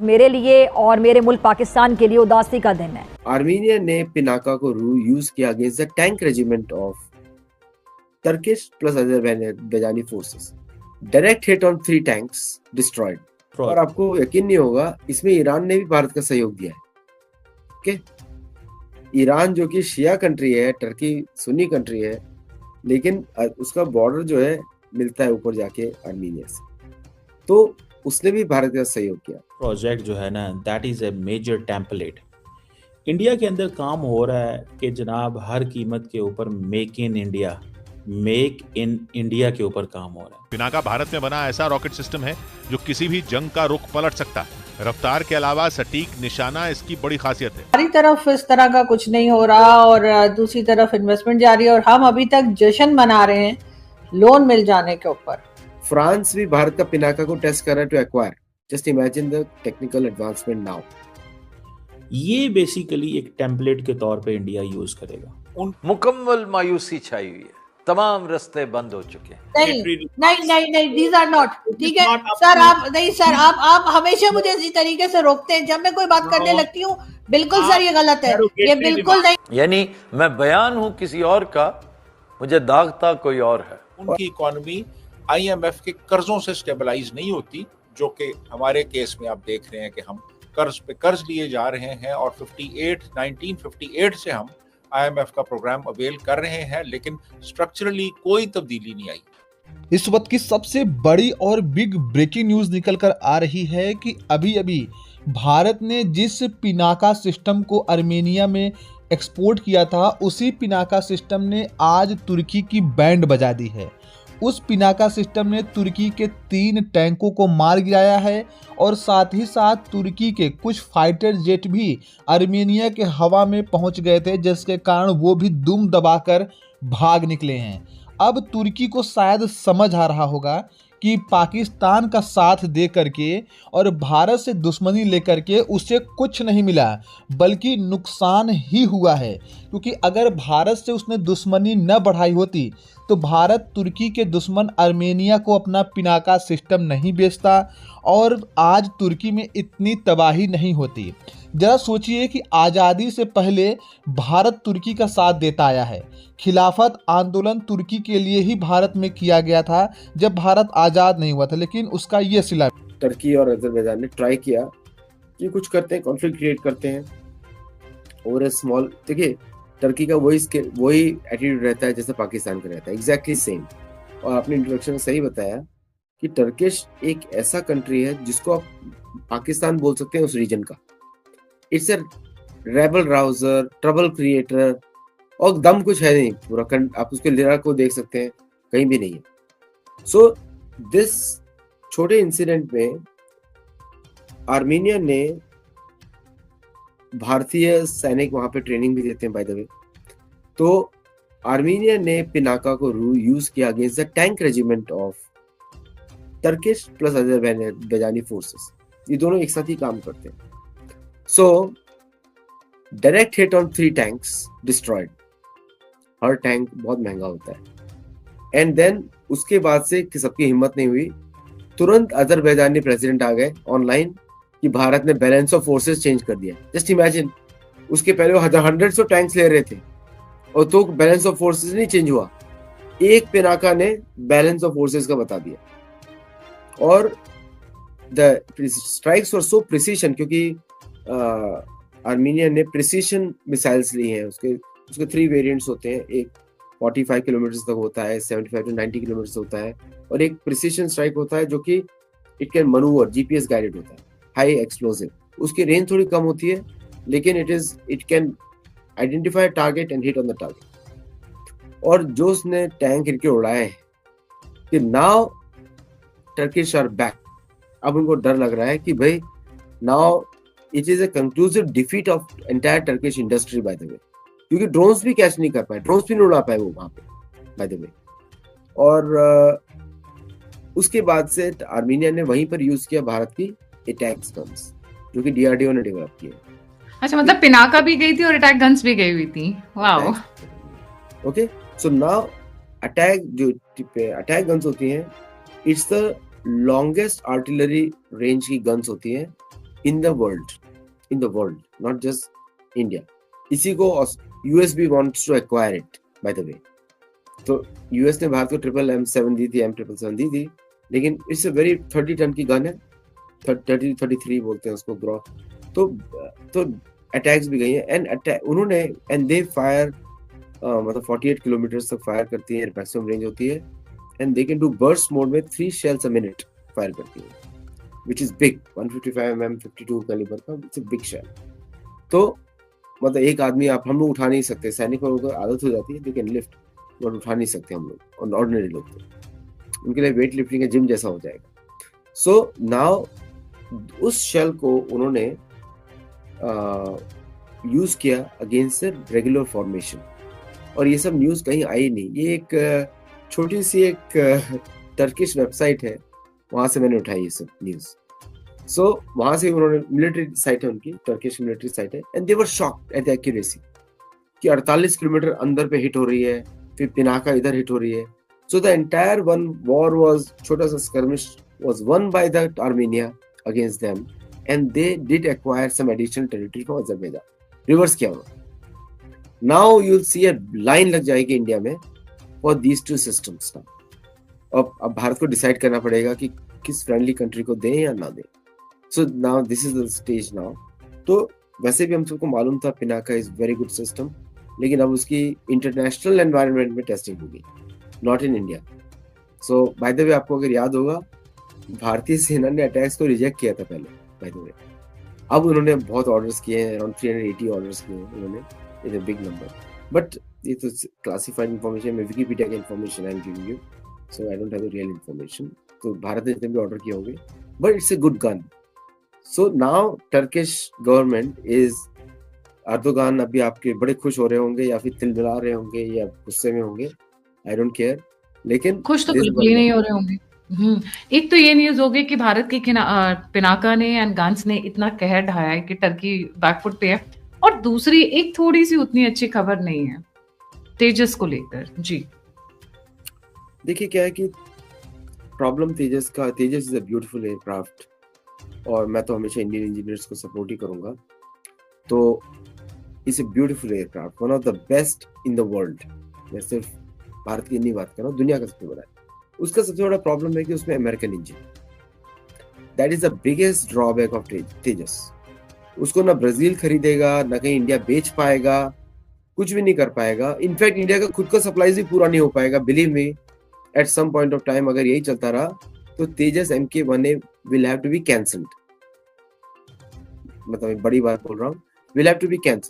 मेरे लिए और मेरे मुल्क पाकिस्तान के लिए उदासी का दिन है। आर्मीनिया ने पिनाका को यूज किया against the tank regiment of Turkish plus Azerbaijani forces. Direct hit on 3 tanks destroyed. और आपको यकीन नहीं होगा, इसमें ईरान ने भी भारत का सहयोग दिया है। ओके, ईरान जो कि शिया कंट्री है, टर्की सुन्नी कंट्री है, लेकिन उसका बॉर्डर जो है मिलता है ऊपर जाके आर्मीनिया से, तो उसने भी भारत का सहयोग किया। प्रोजेक्ट जो है ना, that is a major template. India के अंदर काम हो रहा है कि जनाब हर कीमत के ऊपर मेक इन इंडिया के ऊपर काम हो रहा है। पिनाका भारत में बना ऐसा रॉकेट सिस्टम है जो किसी भी जंग का रुख पलट सकता है। रफ्तार के अलावा सटीक निशाना इसकी बड़ी खासियत है। हमारी तरफ इस तरह का कुछ नहीं हो रहा और दूसरी तरफ इन्वेस्टमेंट जारी है और हम अभी तक जश्न मना रहे हैं लोन मिल जाने के ऊपर। फ्रांस भी भारत का पिनाका को टेस्ट कर रहा है to acquire. Just imagine the technical advancement now. ये बेसिकली एक टेम्पलेट के तौर पे इंडिया यूज करेगा। मुकम्मल मायूसी छाई हुई है, तमाम रास्ते बंद हो चुके हैं। नहीं, these are not, ठीक है सर। आप नहीं सर, आप हमेशा मुझे इसी तरीके से रोकते हैं जब मैं कोई बात करने लगती हूँ। बिल्कुल सर, ये गलत है, ये बिल्कुल नहीं। यानी मैं बयान हूँ किसी और का, मुझे दागता कोई और है। उनकी इकोनॉमी IMF के कर्जों से स्टेबलाइज नहीं होती, जो कि हमारे केस में आप देख रहे हैं कि हम कर्ज पे कर्ज लिए जा रहे हैं और 1958 से हम IMF का प्रोग्राम अवेल कर रहे हैं, लेकिन स्ट्रक्चरली कोई तब्दीली नहीं आई। इस वक्त की सबसे बड़ी और बिग ब्रेकिंग न्यूज निकल कर आ रही है कि अभी अभी भारत ने जिस पिनाका सिस्टम को आर्मेनिया में एक्सपोर्ट किया था, उसी पिनाका सिस्टम ने आज तुर्की की बैंड बजा दी है। उस पिनाका सिस्टम ने तुर्की के 3 टैंकों को मार गिराया है और साथ ही साथ तुर्की के कुछ फाइटर जेट भी आर्मेनिया के हवा में पहुंच गए थे, जिसके कारण वो भी दुम दबाकर भाग निकले हैं। अब तुर्की को शायद समझ आ रहा होगा कि पाकिस्तान का साथ दे करके और भारत से दुश्मनी लेकर के उसे कुछ नहीं मिला, बल्कि नुकसान ही हुआ है। क्योंकि अगर भारत से उसने दुश्मनी न बढ़ाई होती तो भारत तुर्की के दुश्मन आर्मेनिया को अपना पिनाका सिस्टम नहीं बेचता और आज तुर्की में इतनी तबाही नहीं होती। जरा सोचिए कि आज़ादी से पहले भारत तुर्की का साथ देता आया है। खिलाफत आंदोलन तुर्की के लिए ही भारत में किया गया था जब भारत आज़ाद नहीं हुआ था, लेकिन उसका ये सिला। टर्की और अजरबैजान ने ट्राई किया कि कुछ करते हैं, कॉन्फ्लिक्ट क्रिएट करते हैं और स्मॉल। देखिए, टर्की का वही एटीट्यूड रहता है जैसे पाकिस्तान का रहता है, एग्जैक्टली सेम। और आपने इंट्रोडक्शन में सही बताया कि टर्किश एक ऐसा कंट्री है जिसको आप पाकिस्तान बोल सकते हैं उस रीजन का। It's a rabble rouser, trouble creator, और दम कुछ है नहीं पूरा। आप उसके लीडर को देख सकते हैं, कहीं भी नहीं है। सो दिस छोटे इंसिडेंट में आर्मेनिया ने, भारतीय सैनिक वहां पे ट्रेनिंग भी देते हैं बाय द वे, तो आर्मेनिया ने पिनाका को यूज किया against the tank regiment of Turkish plus Azerbaijani forces. ये दोनों एक साथ ही काम करते हैं। So direct hit on 3 tanks destroyed. Her tank बहुत महंगा होता है। एंड देन उसके बाद से सबकी हिम्मत नहीं हुई, तुरंत अजरबैजानी प्रेसिडेंट आ गए ऑनलाइन कि भारत ने बैलेंस ऑफ फोर्सेस चेंज कर दिया। जस्ट इमेजिन, उसके पहले वो हंड्रेड्स ऑफ टैंक्स ले रहे थे और तो बैलेंस ऑफ फोर्सेस नहीं चेंज हुआ। एक पिनाका ने बैलेंस ऑफ फोर्सेस का बता दिया। और the strikes were so precision, क्योंकि आर्मेनिया ने प्रिसीशन मिसाइल्स ली हैं। उसके 3 वेरिएंट्स होते हैं। एक 45 किलोमीटर तक होता है, 75 to 90 किलोमीटर होता है, और एक प्रिसीशन स्ट्राइक होता है जो कि it can manoeuvre, GPS guided होता है, हाई एक्सप्लोसिव। उसकी रेंज थोड़ी कम होती है, लेकिन it can identify target and hit on the target. और जो उसने टैंक इनके उड़ाए हैं कि नाउ टर्किश आर बैक। अब उनको डर लग रहा है कि भाई now it is a conclusive defeat of entire Turkish industry by the वे, क्योंकि ड्रोन्स भी कैच नहीं कर पाए, ड्रोन्स भी नहीं उड़ा पाए वो वहां पे बाय द वे। और उसके बाद से आर्मेनिया ने वहीं पर यूज किया भारत की अटैक गन्स, जो कि DRDO ने डेवलप किए। अच्छा, मतलब पिनाका भी गई थी और अटैक गन्स भी गई हुई थी। Wow. Okay, so now attack guns होती हैं, it's the longest artillery range की गन्स होती हैं in the world, not just India. इसी को यूएस भी wants to acquire it by the way. तो यूएस ने भारत को M7 दी थी, M777 दी थी, लेकिन इट्स अ वेरी 30 टन की गन है, 33 बोलते हैं उसको ग्रॉ। तो अटैक्स भी गई हैं एंड दे फायर मतलब 48 किलोमीटर तक फायर करती है, मैक्सिमम रेंज होती है, and they can do burst mode में 3 शेल्स अ मिनट फायर करती है, which is big. 155 mm 52 calibre का, इट्स अ बिग शेल। तो मतलब एक आदमी हम लोग उठा नहीं सकते, सैनिकों को आदत हो जाती है, दे कैन लिफ्ट, बट उठा नहीं सकते हम लोग, और ऑर्डिनरी लोग तो उनके लिए वेट लिफ्टिंग का जिम जैसा हो जाएगा। सो नाउ उस शेल को उन्होंने यूज किया अगेंस्ट रेगुलर फॉर्मेशन, और ये सब न्यूज कहीं आई नहीं। ये एक छोटी सी एक टर्किश वेबसाइट है, वहां से मैंने उठाई ये सब न्यूज। सो वहां से उन्होंने, मिलिट्री साइट है उनकी, टर्किश मिलिट्री साइट है, and they were shocked at the accuracy कि 48 किलोमीटर अंदर पे हिट हो रही है, फिर पिनाका इधर हिट हो रही है। So the entire one war was, छोटा सा skirmish was won by the Armenia against them, and they did acquire some additional territory from Azerbaijan. Reverse किया उन्होंने। Now you will see a line लग जाएगी India में for these two systems. अब भारत को decide करना पड़ेगा कि किस फ्रेंडली कंट्री को दें या ना दें। So now this is the stage now. तो वैसे भी हम सबको मालूम था Pinaka is very good system, लेकिन अब उसकी इंटरनेशनल एनवायरनमेंट में टेस्टिंग होगी, not in India. So bye the वे, आपको अगर याद होगा, भारतीय सेना ने अटैक्स को रिजेक्ट किया था पहले, बाय द वे। अब उन्होंने बहुत ऑर्डर्स किए हैं, अराउंड 380 ऑर्डर्स किए हैं उन्होंने, is a big number. But ये तो क्लासिफाइड इंफॉर्मेशन में, विकिपीडिया की information I am giving you, so I don't have the real information. तो भारत ने जितने भी ऑर्डर किए होंगे, but it's a good gun. So now Turkish government is, Erdogan अभी आपके बड़े खुश हो रहे होंगे या फिर तिलमिला रहे होंगे या गुस्से में होंगे, आई डोंट केयर, लेकिन खुश तो बिल्कुल ही नहीं हो रहे होंगे। एक तो ये न्यूज हो गई कि भारत की पिनाका ने एंड गांस ने इतना कहर ढाया है कि टर्की बैकफुट पे है, और दूसरी एक थोड़ी सी उतनी अच्छी खबर नहीं है तेजस को लेकर। जी देखिए क्या है कि प्रॉब्लम तेजस का, तेजस इज अ ब्यूटीफुल एयरक्राफ्ट, और मैं तो हमेशा इंडियन इंजीनियर्स को सपोर्ट ही करूंगा। तो it's a beautiful aircraft, one of the best in the world. मैं सिर्फ भारत की नहीं बात कर रहा हूँ, दुनिया का सबसे बड़ा है। उसका सबसे बड़ा प्रॉब्लम है कि उसमें American engine, that is the biggest drawback of Tejas. उसको ना ब्राजील खरीदेगा, ना कहीं इंडिया बेच पाएगा, कुछ भी नहीं कर पाएगा। इनफैक्ट इंडिया का खुद का सप्लाई भी पूरा नहीं हो पाएगा, believe me. At some point of time अगर यही चलता रहा तो Tejas MK1A will have to be cancelled. मतलब बड़ी बात बोल रहा हूँ, will have to be cancelled.